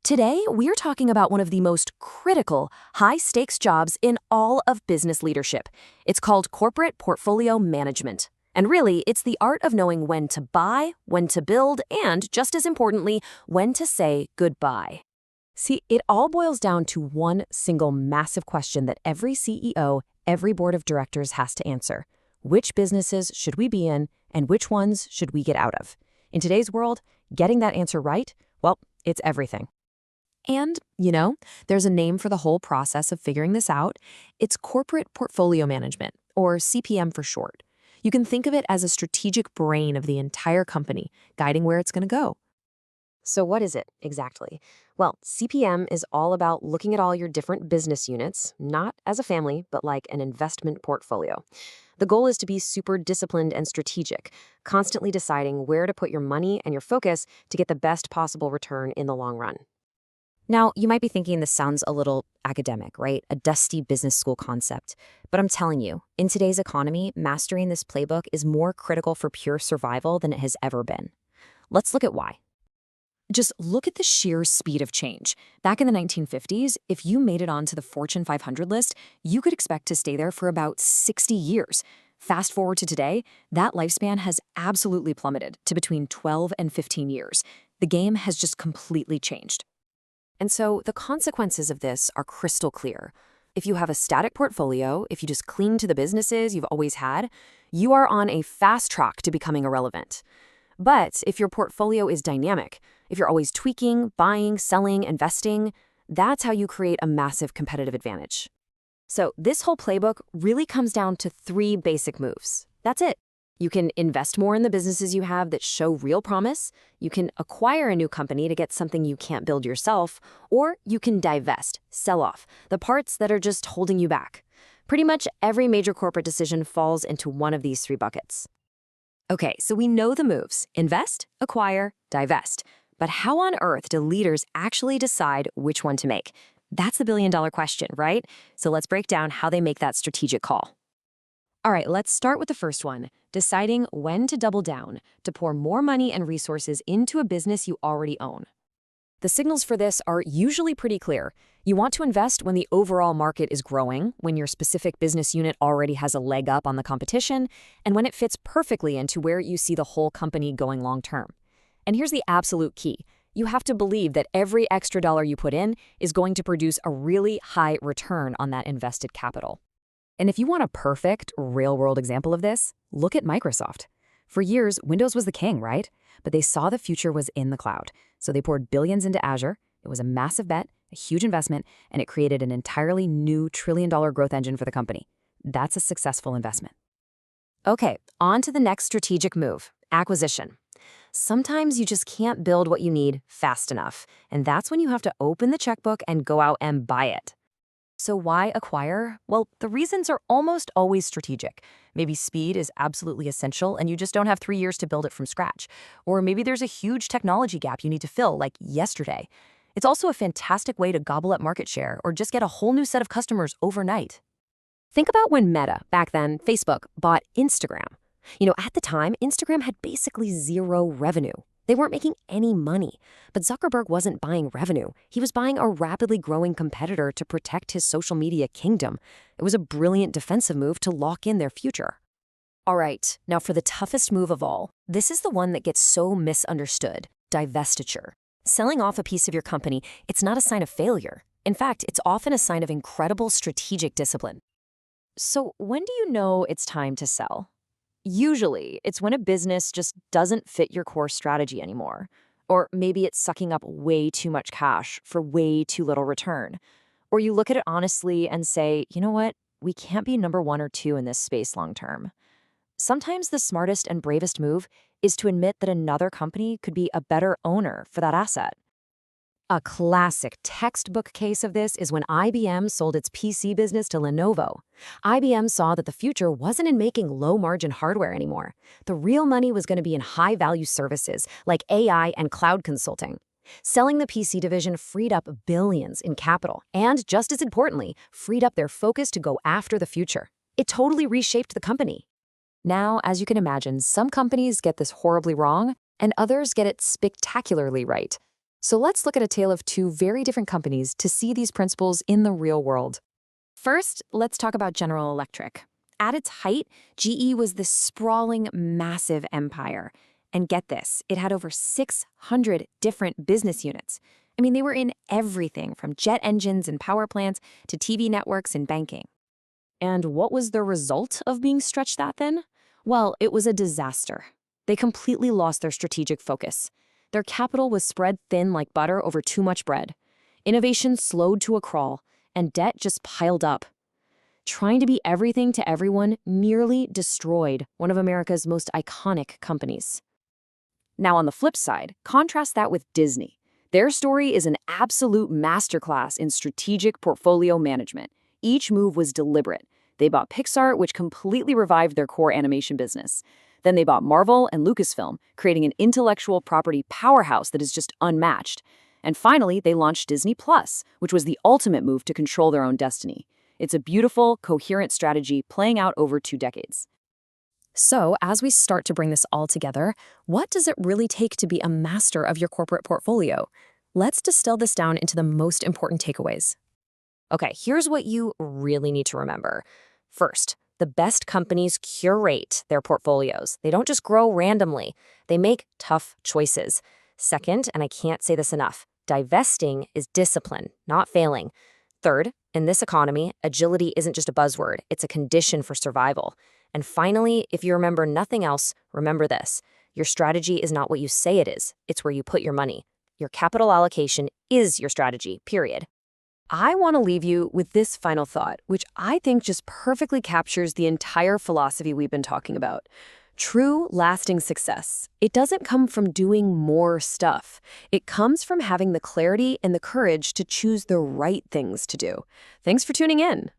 Today, we're talking about one of the most critical, high-stakes jobs in all of business leadership. It's called corporate portfolio management. And really, it's the art of knowing when to buy, when to build, and, just as importantly, when to say goodbye. See, it all boils down to one single massive question that every CEO, every board of directors has to answer. Which businesses should we be in, and which ones should we get out of? In today's world, getting that answer right, well, it's everything. And, there's a name for the whole process of figuring this out. It's corporate portfolio management, or CPM for short. You can think of it as a strategic brain of the entire company, guiding where it's going to go. So what is it exactly? Well, CPM is all about looking at all your different business units, not as a family, but like an investment portfolio. The goal is to be super disciplined and strategic, constantly deciding where to put your money and your focus to get the best possible return in the long run. Now, you might be thinking this sounds a little academic, right? A dusty business school concept. But I'm telling you, in today's economy, mastering this playbook is more critical for pure survival than it has ever been. Let's look at why. Just look at the sheer speed of change. Back in the 1950s, if you made it onto the Fortune 500 list, you could expect to stay there for about 60 years. Fast forward to today, that lifespan has absolutely plummeted to between 12 and 15 years. The game has just completely changed. And so the consequences of this are crystal clear. If you have a static portfolio, if you just cling to the businesses you've always had, you are on a fast track to becoming irrelevant. But if your portfolio is dynamic, if you're always tweaking, buying, selling, investing, that's how you create a massive competitive advantage. So this whole playbook really comes down to 3 basic moves. That's it. You can invest more in the businesses you have that show real promise, you can acquire a new company to get something you can't build yourself, or you can divest, sell off, the parts that are just holding you back. Pretty much every major corporate decision falls into one of these 3 buckets. Okay, so we know the moves: invest, acquire, divest. But how on earth do leaders actually decide which one to make? That's the billion-dollar question, right? So let's break down how they make that strategic call. All right, let's start with the first one, deciding when to double down, to pour more money and resources into a business you already own. The signals for this are usually pretty clear. You want to invest when the overall market is growing, when your specific business unit already has a leg up on the competition, and when it fits perfectly into where you see the whole company going long term. And here's the absolute key. You have to believe that every extra dollar you put in is going to produce a really high return on that invested capital. And if you want a perfect, real-world example of this, look at Microsoft. For years, Windows was the king, right? But they saw the future was in the cloud. So they poured billions into Azure. It was a massive bet, a huge investment, and it created an entirely new trillion-dollar growth engine for the company. That's a successful investment. Okay, on to the next strategic move, acquisition. Sometimes you just can't build what you need fast enough, and that's when you have to open the checkbook and go out and buy it. So why acquire? Well, the reasons are almost always strategic. Maybe speed is absolutely essential and you just don't have 3 years to build it from scratch. Or maybe there's a huge technology gap you need to fill, like yesterday. It's also a fantastic way to gobble up market share or just get a whole new set of customers overnight. Think about when Meta, back then Facebook, bought Instagram. At the time, Instagram had basically zero revenue. They weren't making any money, but Zuckerberg wasn't buying revenue. He was buying a rapidly growing competitor to protect his social media kingdom. It was a brilliant defensive move to lock in their future. All right, now for the toughest move of all. This is the one that gets so misunderstood: divestiture. Selling off a piece of your company, it's not a sign of failure. In fact, it's often a sign of incredible strategic discipline. So when do you know it's time to sell? Usually, it's when a business just doesn't fit your core strategy anymore. Or maybe it's sucking up way too much cash for way too little return. Or you look at it honestly and say, you know what? We can't be number 1 or 2 in this space long term. Sometimes the smartest and bravest move is to admit that another company could be a better owner for that asset. A classic textbook case of this is when IBM sold its PC business to Lenovo. IBM saw that the future wasn't in making low-margin hardware anymore. The real money was going to be in high-value services like AI and cloud consulting. Selling the PC division freed up billions in capital and, just as importantly, freed up their focus to go after the future. It totally reshaped the company. Now, as you can imagine, some companies get this horribly wrong and others get it spectacularly right. So let's look at a tale of two very different companies to see these principles in the real world. First, let's talk about General Electric. At its height, GE was this sprawling, massive empire. And get this, it had over 600 different business units. I mean, they were in everything from jet engines and power plants to TV networks and banking. And what was the result of being stretched that thin? Well, it was a disaster. They completely lost their strategic focus. Their capital was spread thin like butter over too much bread. Innovation slowed to a crawl, and debt just piled up. Trying to be everything to everyone nearly destroyed one of America's most iconic companies. Now, on the flip side, contrast that with Disney. Their story is an absolute masterclass in strategic portfolio management. Each move was deliberate. They bought Pixar, which completely revived their core animation business. Then they bought Marvel and Lucasfilm, creating an intellectual property powerhouse that is just unmatched. And finally, they launched Disney Plus, which was the ultimate move to control their own destiny. It's a beautiful, coherent strategy playing out over 2 decades. So, as we start to bring this all together, what does it really take to be a master of your corporate portfolio? Let's distill this down into the most important takeaways. Okay, here's what you really need to remember. First, the best companies curate their portfolios. They don't just grow randomly. They make tough choices. Second, and I can't say this enough, divesting is discipline, not failing. Third, in this economy, agility isn't just a buzzword, it's a condition for survival. And finally, if you remember nothing else, remember this. Your strategy is not what you say it is, it's where you put your money. Your capital allocation is your strategy, period. I want to leave you with this final thought, which I think just perfectly captures the entire philosophy we've been talking about. True, lasting success, it doesn't come from doing more stuff. It comes from having the clarity and the courage to choose the right things to do. Thanks for tuning in.